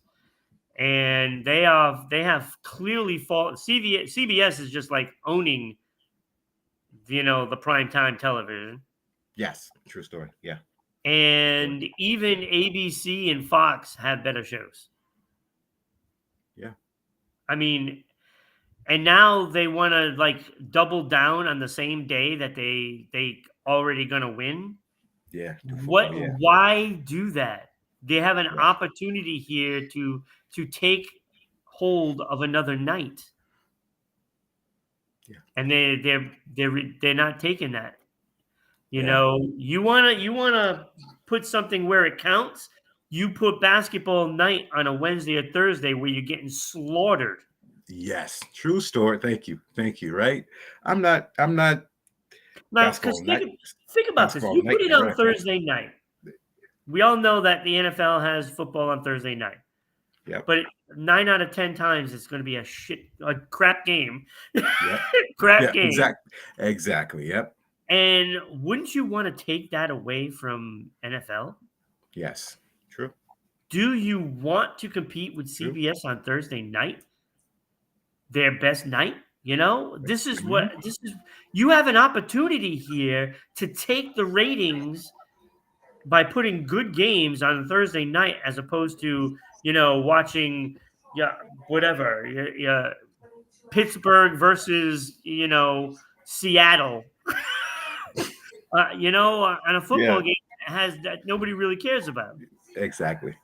And they have clearly fallen. CBS is just like owning the prime time television, Yes. True story. Yeah. Story. and even ABC and Fox have better shows. Yeah. I mean, and now they want to like double down on the same day that they already gonna win. Yeah. Do What? football. Yeah. Why do that? They have an Yeah. opportunity here to take hold of another night, Yeah. and they're not taking that. Yeah. You wanna put something where it counts. you put basketball night on a Wednesday or Thursday where you're getting slaughtered. Yes, true story. Thank you. Right. I'm not Now, because basketball night. think about this. Basketball You put night it on America. Thursday night. We all know that the NFL has football on Thursday night. Yep. But 9 out of 10 times it's going to be a crap game. Yep. Crap Yeah, game. Exactly. Yep. And wouldn't you want to take that away from NFL? Yes. True. Do you want to compete with True. CBS on Thursday night? Their best night? This is you have an opportunity here to take the ratings by putting good games on Thursday night as opposed to, watching whatever, Pittsburgh versus, Seattle. On a football game that nobody really cares about. Exactly.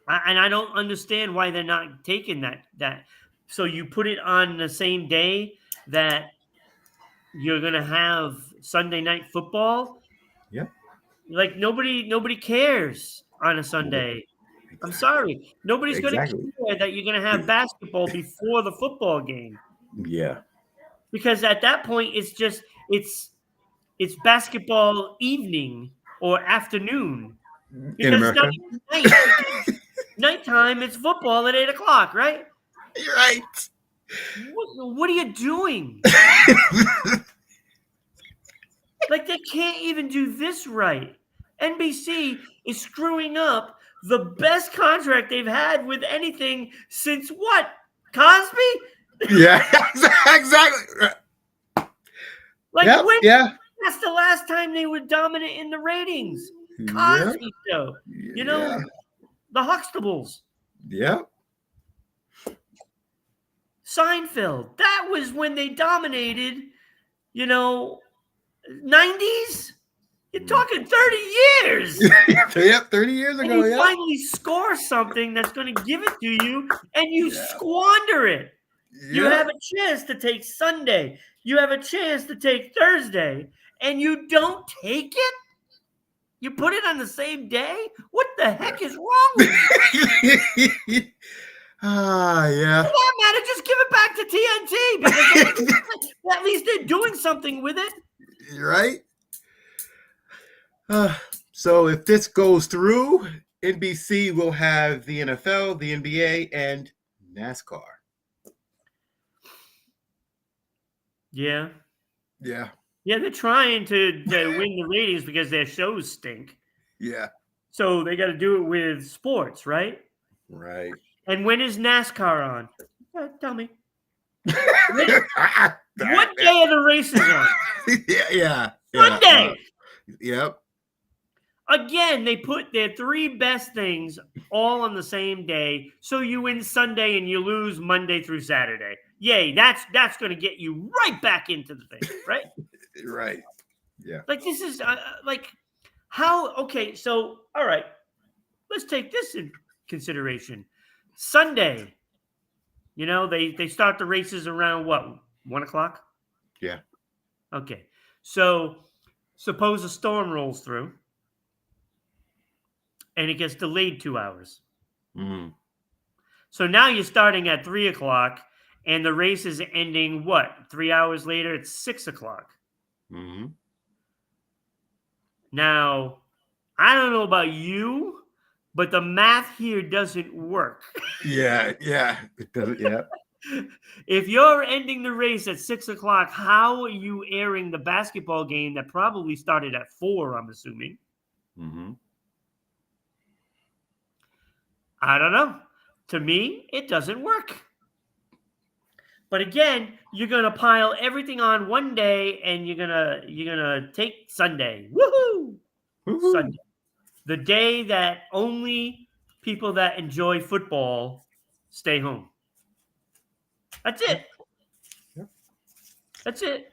And I don't understand why they're not taking that. So you put it on the same day that you're going to have Sunday night football. Yep. Like nobody cares on a Sunday. Exactly. I'm sorry. Nobody's going to care that you're going to have basketball before the football game. Yeah. Because at that point, it's basketball evening or afternoon. In America. It's not even night. Nighttime, it's football at 8 o'clock, right? You're right. What are you doing? Like, they can't even do this right. NBC is screwing up the best contract they've had with anything since what? Cosby? Yeah, exactly. Like, that's the last time they were dominant in the ratings. Cosby show. The Huxtables. Yep. Seinfeld. That was when they dominated, 90s. You're talking 30 years. Yep, 30 years ago. And you finally score something that's going to give it to you, and you squander it. You have a chance to take Sunday. You have a chance to take Thursday, and you don't take it? You put it on the same day? What the heck is wrong with you? Yeah. For that matter, just give it back to TNT because at least they're doing something with it. Right? So if this goes through, NBC will have the NFL, the NBA, and NASCAR. Yeah. Yeah. Yeah, they're trying to win the ratings because their shows stink. Yeah. So they got to do it with sports, right? Right. And when is NASCAR on? Tell me. What day are the races on? Yeah. Sunday. Yep. Again, they put their three best things all on the same day, so you win Sunday and you lose Monday through Saturday. Yay, that's going to get you right back into the thing, right? Right. Yeah. Like, this is how, okay, so, all right, let's take this in consideration. Sunday, they start the races around what, 1 o'clock? Yeah. Okay, so suppose a storm rolls through and it gets delayed 2 hours. Mm-hmm. So now you're starting at 3 o'clock and the race is ending what? 3 hours later, it's 6 o'clock. Mm-hmm. Now, I don't know about you, but the math here doesn't work. Yeah. It doesn't. Yeah. If you're ending the race at 6 o'clock, how are you airing the basketball game that probably started at 4, I'm assuming? Mm-hmm. I don't know. To me, it doesn't work. But again, you're gonna pile everything on one day, and you're gonna take Sunday. Woohoo! Woo-hoo. Sunday, the day that only people that enjoy football stay home. That's it. Yep. That's it.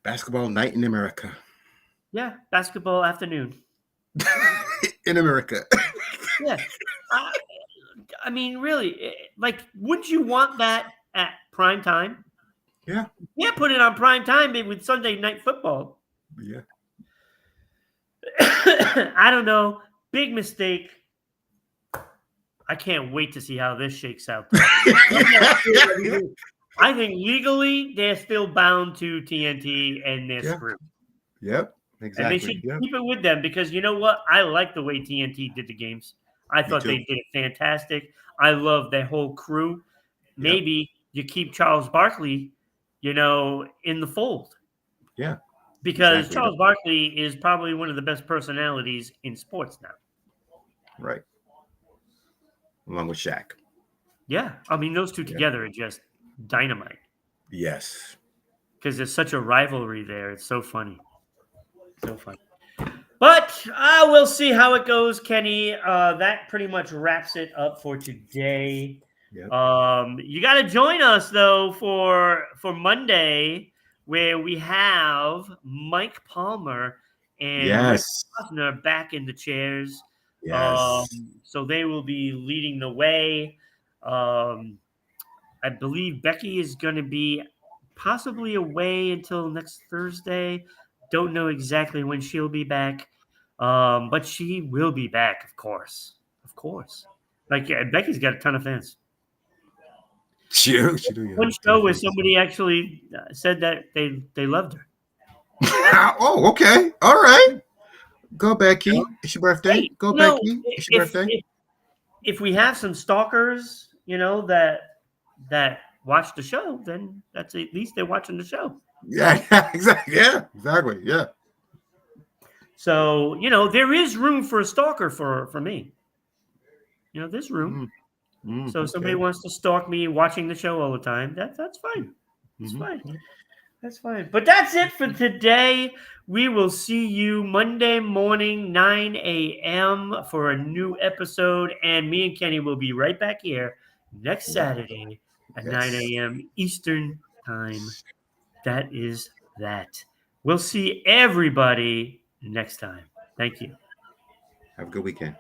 Basketball night in America. Yeah, basketball afternoon. In America. Yeah. I mean, really, like, wouldn't you want that at prime time? Yeah. You can't put it on prime time with Sunday night football. Yeah. I don't know. Big mistake. I can't wait to see how this shakes out, though. I think legally they're still bound to TNT and they're Yeah. screwed. Yep. And they Exactly. should Yep. keep it with them because you know what? I like the way TNT did the games. I Me thought they too. did it fantastic. I love their whole crew. Yep. Maybe you keep Charles Barkley, in the fold Yeah. because Exactly. Charles Barkley is probably one of the best personalities in sports now. Right. Along with Shaq. Yeah. I mean, those two Yeah. together are just dynamite Yes. because there's such a rivalry there. It's so funny. So funny. But we'll see how it goes, Kenny. That pretty much wraps it up for today. Yep. You got to join us though for Monday, where we have Mike Palmer and Rick Yes. Posner back in the chairs. Yes. So they will be leading the way. I believe Becky is going to be possibly away until next Thursday. Don't know exactly when she'll be back, but she will be back, of course. Of course. Like Becky's got a ton of fans. She do. Yeah. One show where somebody actually said that they loved her. Oh, okay. All right. Go, Becky. It's your birthday. Hey, Go, Becky. It's your if, birthday. if we have some stalkers, that watch the show, then that's at least they're watching the show. Yeah. Exactly. Yeah. Exactly. Yeah. So, there is room for a stalker for me. There's room. So if somebody Okay. wants to stalk me watching the show all the time, that's fine. It's fine. That's fine. But that's it for today. We will see you Monday morning, 9 a.m. for a new episode. And me and Kenny will be right back here next Saturday at 9 a.m. Eastern Time. That is that. We'll see everybody next time. Thank you. Have a good weekend.